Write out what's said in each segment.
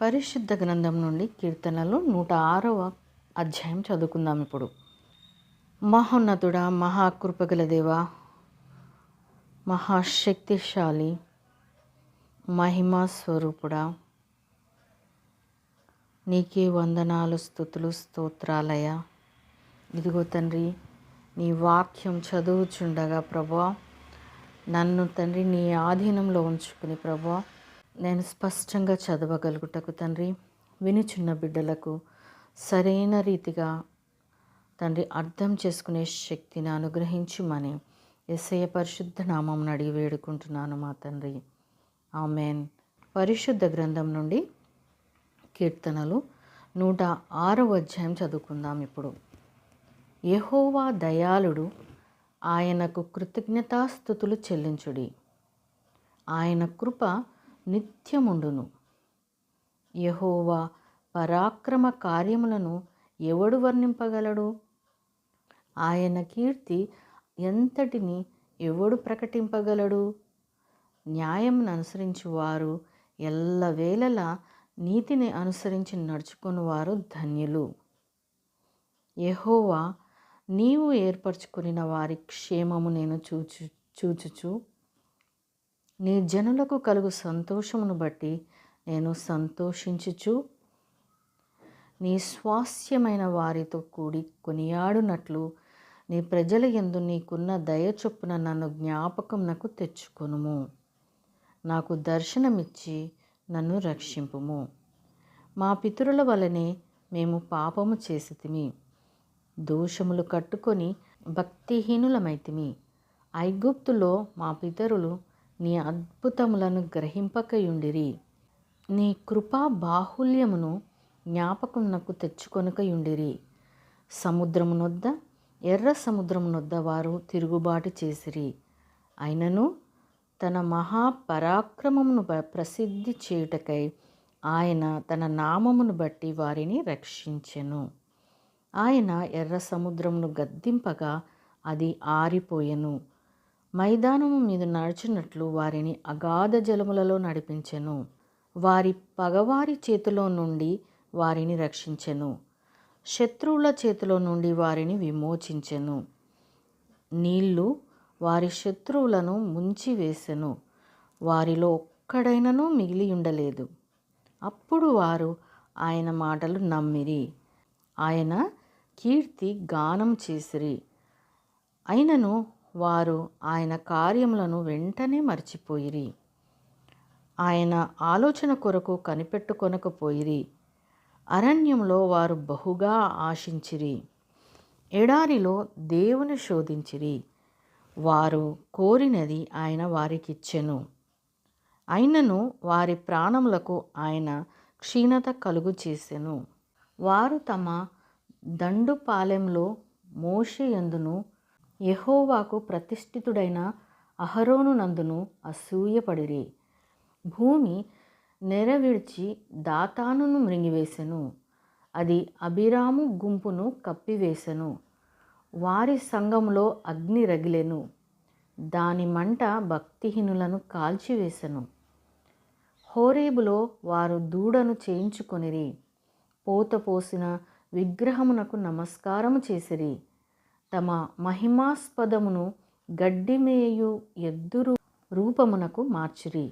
పరిశుద్ధ గ్రంథం నుండి కీర్తనలు 106వ అధ్యాయం చదువుకుందాం. ఇప్పుడు మహోన్నతుడా, మహాకృపగల దేవా, మహాశక్తిశాలి, మహిమా స్వరూపుడా, నీకే వందనాలు, స్తుతులు, స్తోత్రాలయ. ఇదిగో తండ్రి, నీ వాక్యం చదువుచుండగా ప్రభువా, నన్ను తండ్రి నీ ఆధీనంలో ఉంచుకుని ప్రభువా, నేను స్పష్టంగా చదవగలుగుటకు తండ్రి, వినుచున్న బిడ్డలకు సరైన రీతిగా తండ్రి అర్థం చేసుకునే శక్తిని అనుగ్రహించుమని యేసయ్య పరిశుద్ధ నామం అడిగి వేడుకుంటున్నాను మా తండ్రి. ఆమెన్. పరిశుద్ధ గ్రంథం నుండి కీర్తనలు 106వ అధ్యాయం చదువుకుందాం. ఇప్పుడు యెహోవా దయాళుడు, ఆయనకు కృతజ్ఞతాస్తుతులు చెల్లించుడి. ఆయన కృప నిత్యముండును. యెహోవా పరాక్రమ కార్యములను ఎవడు వర్ణింపగలడు? ఆయన కీర్తి ఎంతటిని ఎవడు ప్రకటింపగలడు? న్యాయమును అనుసరించి వారు ఎల్లవేళలా నీతిని అనుసరించి నడుచుకునివారు ధన్యులు. యెహోవా, నీవు ఏర్పరచుకునిన వారి క్షేమము నేను చూచుచు నీ జనులకు కలుగు సంతోషమును బట్టి నేను సంతోషించుచు నీ స్వాస్యమైన వారితో కూడి కొనియాడునట్లు నీ ప్రజల యందు నీకున్న దయ చొప్పున నన్ను జ్ఞాపకమునకు తెచ్చుకొనుము. నాకు దర్శనమిచ్చి నన్ను రక్షింపుము. మా పితరుల వలనే మేము పాపము చేసితిమి, దోషములు కట్టుకొని భక్తిహీనులమైతిమి. ఐగుప్తులో మా పితరులు నీ అద్భుతములను గ్రహింపకయుండిరి. నీ కృపా బాహుల్యమును జ్ఞాపకమునకు తెచ్చుకొనకయుండిరి. సముద్రమునొద్ద, ఎర్ర సముద్రమునొద్ద వారు తిరుగుబాటు చేసిరి. అయినను తన మహాపరాక్రమమును ప్రసిద్ధి చేయుటకై ఆయన తన నామమును బట్టి వారిని రక్షించెను. ఆయన ఎర్ర సముద్రమును గద్దింపగా అది ఆరిపోయెను. మైదానము మీద నడుచున్నట్లు వారిని అగాధ జలములలో నడిపించెను. వారి పగవారి చేతిలో నుండి వారిని రక్షించెను. శత్రువుల చేతిలో నుండి వారిని విమోచించెను. నీళ్లు వారి శత్రువులను ముంచివేసెను. వారిలో ఒక్కడైనను మిగిలి ఉండలేదు. అప్పుడు వారు ఆయన మాటలు నమ్మిరి. ఆయన కీర్తి గానం చేసిరి. అయినను వారు ఆయన కార్యములను వెంటనే మర్చిపోయిరి. ఆయన ఆలోచన కొరకు కనిపెట్టుకొనకపోయిరి. అరణ్యంలో వారు బహుగా ఆశించిరి. ఎడారిలో దేవుని శోధించిరి. వారు కోరినది ఆయన వారికిచ్చెను. అయినను వారి ప్రాణములకు ఆయన క్షీణత కలుగు చేసెను. వారు తమ దండుపాలెంలో మోషే యందును యెహోవాకు ప్రతిష్ఠితుడైన అహరోను నందును అసూయపడిరి. భూమి నెరవిడ్చి దాతానును మృంగివేసెను. అది అబీరాము గుంపును కప్పివేసెను. వారి సంఘములో అగ్ని రగిలెను. దాని మంట భక్తిహీనులను కాల్చివేసెను. హోరేబులో వారు దూడను చేయించుకొనిరి. పోత పోసిన విగ్రహమునకు నమస్కారము చేసిరి. తమ మహిమాస్పదమును గడ్డిమేయు ఎద్దు రూపమునకు మార్చిరి.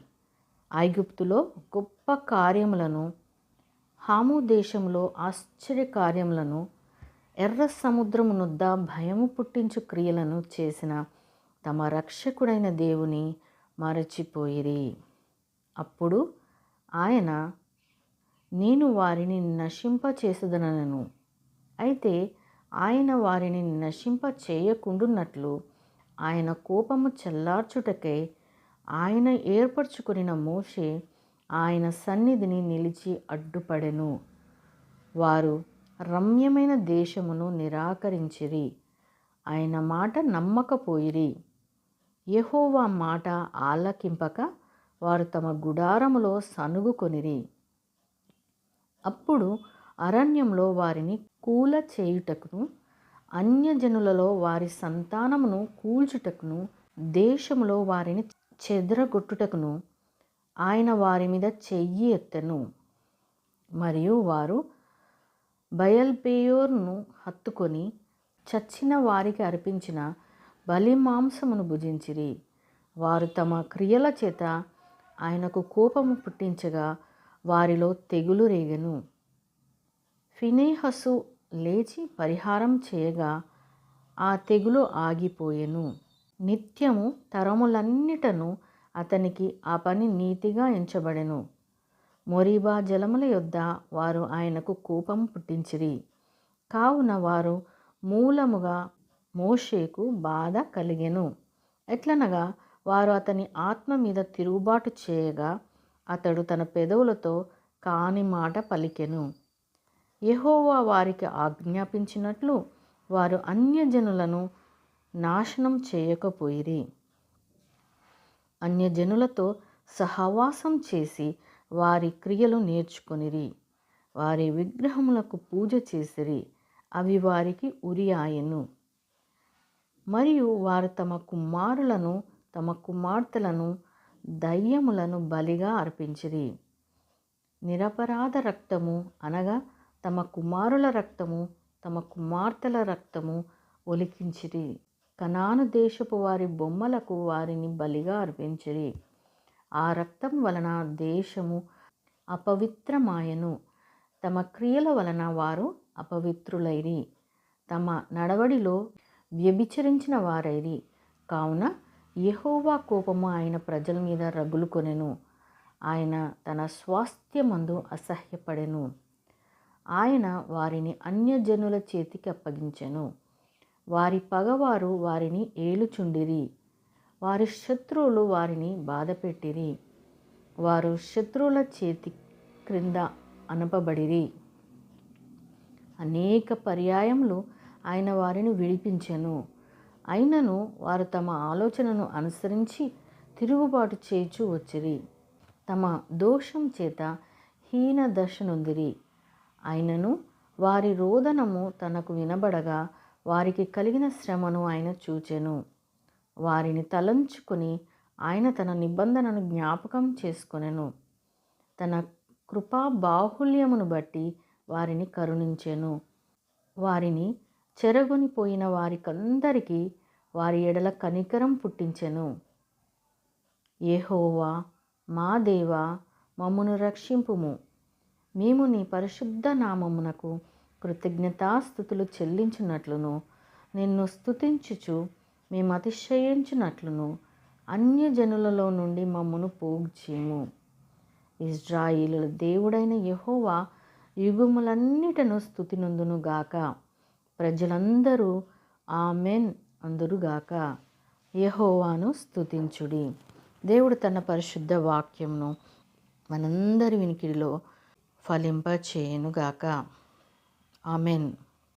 ఐగుప్తులో గొప్ప కార్యములను, హాము దేశంలో ఆశ్చర్య కార్యములను, ఎర్ర సముద్రమునొద్ద భయము పుట్టించు క్రియలను చేసిన తమ రక్షకుడైన దేవుని మరచిపోయిరి. అప్పుడు ఆయన, నేను వారిని నశింపచేసేదనను. అయితే ఆయన వారిని నశింప చేయకుండునట్లు ఆయన కోపము చల్లార్చుటకై ఆయన ఏర్పరచుకొనిన మోషే ఆయన సన్నిధిని నిలిచి అడ్డుపడెను. వారు రమ్యమైన దేశమును నిరాకరించిరి. ఆయన మాట నమ్మకపోయిరి. యెహోవా మాట ఆలకింపక వారు తమ గుడారములో సనుగుకొనిరి. అప్పుడు అరణ్యంలో వారిని కూల చేయుటకును, అన్యజనులలో వారి సంతానమును కూల్చుటకును, దేశములో వారిని చెదరగొట్టుటకును ఆయన వారి మీద చెయ్యి ఎత్తెను. మరియు వారు బయల్పెయోర్ను హత్తుకొని చచ్చిన వారికి అర్పించిన బలి మాంసమును భుజించిరి. వారు తమ క్రియల చేత ఆయనకు కోపము పుట్టించగా వారిలో తెగులు రేగెను. ఫినెహసు లేచి పరిహారం చేయగా ఆ తెగులు ఆగిపోయెను. నిత్యము తరములన్నిటను అతనికి ఆ పని నీతిగా ఎంచబడెను. మొరీబా జలముల యొద్ద వారు ఆయనకు కోపం పుట్టించిరి. కావున వారు మూలముగా మోషేకు బాధ కలిగెను. ఎట్లనగా వారు అతని ఆత్మ మీద తిరుగుబాటు చేయగా అతడు తన పెదవులతో కాని మాట పలికెను. యెహోవా వారికి ఆజ్ఞాపించినట్లు వారు అన్యజనులను నాశనం చేయకపోయిరి. అన్యజనులతో సహవాసం చేసి వారి క్రియలు నేర్చుకొనిరి. వారి విగ్రహములకు పూజ చేసిరి. అవి వారికి ఉరి ఆయెను. మరియు వారు తమ కుమారులను తమ కుమార్తెలను దయ్యములను బలిగా అర్పించిరి. నిరపరాధ రక్తము అనగా తమ కుమారుల రక్తము తమ కుమార్తెల రక్తము ఒలికించిరి. కనాను దేశపు వారి బొమ్మలకు వారిని బలిగా అర్పించిరి. ఆ రక్తం వలన దేశము అపవిత్రమాయెను. తమ క్రియల వలన వారు అపవిత్రులైరి. తమ నడవడిలో వ్యభిచరించిన వారైరి. కావున యెహోవా కోపము ఆయన ప్రజల మీద రగులుకొనెను. ఆయన తన స్వాస్థ్యమందు అసహ్యపడెను. ఆయన వారిని అన్యజనుల చేతికి అప్పగించెను. వారి పగవారు వారిని ఏలుచుండిరి. వారి శత్రువులు వారిని బాధపెట్టిరి. వారు శత్రువుల చేతి క్రింద అనపబడిరి. అనేక పర్యాయములు ఆయన వారిని విడిపించెను. అయినను వారు తమ ఆలోచనను అనుసరించి తిరుగుబాటు చేయుచు వచ్చిరి. తమ దోషం చేత హీన దశ నొందిరి. అయినను వారి రోదనము తనకు వినబడగా వారికి కలిగిన శ్రమను ఆయన చూచెను. వారిని తలంచుకొని ఆయన తన నిబంధనను జ్ఞాపకం చేసుకొనెను. తన కృపా బాహుల్యమును బట్టి వారిని కరుణించెను. వారిని చెరగొనిపోయిన వారికందరికీ వారి ఎడల కనికరం పుట్టించెను. యెహోవా మా దేవా, మమ్మును రక్షింపుము. మేము నీ పరిశుద్ధ నామమునకు కృతజ్ఞతాస్తుతులు చెల్లించున్నట్లును నిన్ను స్తుతించుచు మేము అతిశయించున్నట్లును అన్యజనులలో నుండి మమ్మను పోగు చేయము. ఇజ్రాయేలుల దేవుడైన యెహోవా యుగములన్నిటను స్తుతి నొందునుగాక. ప్రజలందరూ ఆమెన్ అందురుగాక. యెహోవాను స్తుతించుడి. దేవుడు తన పరిశుద్ధ వాక్యంను మనందరి వినికిడిలో ఫలింపచేయునుగాక. ఆమెన్.